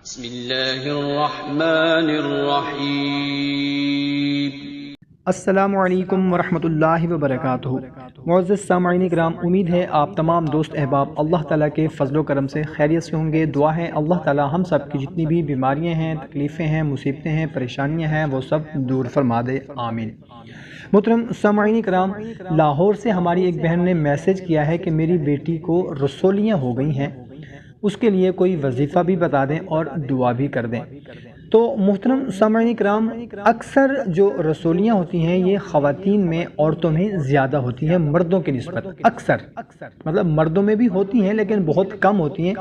بسم اللہ الرحمن الرحیم۔ السلام علیکم ورحمۃ اللہ وبرکاتہ۔ معزز سامعین کرام، امید ہے آپ تمام دوست احباب اللہ تعالیٰ کے فضل و کرم سے خیریت سے ہوں گے۔ دعا ہے اللہ تعالیٰ ہم سب کی جتنی بھی بیماریاں ہیں، تکلیفیں ہیں، مصیبتیں ہیں، پریشانیاں ہیں، وہ سب دور فرما دے، آمین۔ محترم سامعین کرام، لاہور سے ہماری ایک بہن نے میسج کیا ہے کہ میری بیٹی کو رسولیاں ہو گئی ہیں، اس کے لیے کوئی وظیفہ بھی بتا دیں اور دعا بھی کر دیں۔ تو محترم سامعین کرام، اکثر جو رسولیاں ہوتی ہیں یہ خواتین میں، عورتوں میں زیادہ ہوتی ہیں مردوں کی نسبت۔ اکثر مطلب مردوں میں بھی ہوتی ہیں لیکن بہت کم ہوتی ہیں،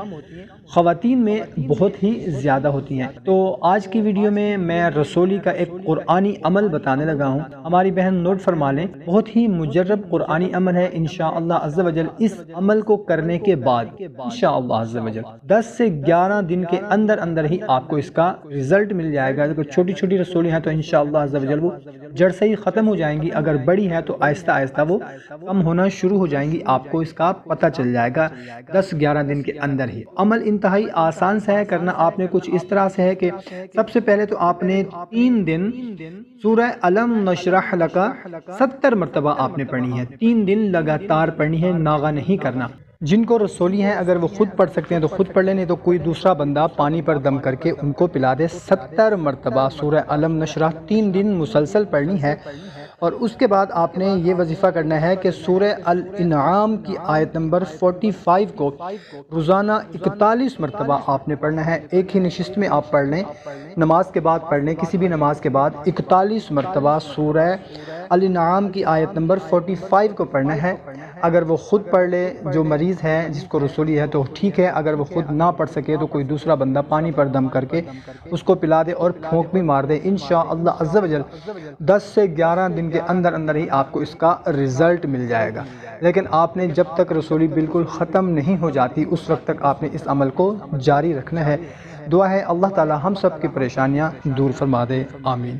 خواتین میں بہت ہی زیادہ ہوتی ہیں۔ تو آج کی ویڈیو میں میں رسولی کا ایک قرآنی عمل بتانے لگا ہوں، ہماری بہن نوٹ فرما لیں۔ بہت ہی مجرب قرآنی عمل ہے، انشاءاللہ عز و جل اس عمل کو کرنے کے بعد انشاءاللہ عز و جل 10 سے 11 دن کے اندر اندر ہی آپ کو اس کا رزلٹ مل جائے گا۔ اگر چھوٹی چھوٹی رسولی ہیں تو انشاءاللہ عز و جل وہ جڑ سے ہی ختم ہو جائیں گی، اگر بڑی ہے تو آہستہ آہستہ وہ کم ہونا شروع ہو جائیں گی، آپ کو اس کا پتہ چل جائے گا 10-11 دن کے اندر ہی۔ عمل انتہائی آسان سے ہے، کرنا آپ نے کچھ اس طرح سے ہے کہ سب سے پہلے تو آپ نے 3 دن سورہ علم نشرح لک 70 مرتبہ آپ نے پڑھنی ہے، 3 دن لگاتار پڑھنی ہے، ناغہ نہیں کرنا۔ جن کو رسولی ہیں اگر وہ خود پڑھ سکتے ہیں تو خود پڑھ لیں، نہیں تو کوئی دوسرا بندہ پانی پر دم کر کے ان کو پلا دے۔ 70 مرتبہ سورہ علم نشرح 3 دن مسلسل پڑھنی ہے، اور اس کے بعد آپ نے یہ وظیفہ کرنا ہے کہ سورہ الانعام کی آیت نمبر 45 کو روزانہ 41 مرتبہ آپ نے پڑھنا ہے۔ ایک ہی نشست میں آپ پڑھ لیں، نماز کے بعد پڑھ لیں، کسی بھی نماز کے بعد 41 مرتبہ سورہ الانعام کی آیت نمبر 45 کو پڑھنا ہے۔ اگر وہ خود پڑھ لے، جو مریض ہے جس کو رسولی ہے تو ٹھیک ہے، اگر وہ خود نہ پڑھ سکے تو کوئی دوسرا بندہ پانی پر دم کر کے اس کو پلا دے اور پھونک بھی مار دے، انشاءاللہ عز و جل 10 سے 11 دن کے اندر اندر ہی آپ کو اس کا رزلٹ مل جائے گا۔ لیکن آپ نے جب تک رسولی بالکل ختم نہیں ہو جاتی اس وقت تک آپ نے اس عمل کو جاری رکھنا ہے۔ دعا ہے اللہ تعالی ہم سب کی پریشانیاں دور فرما دے، آمین۔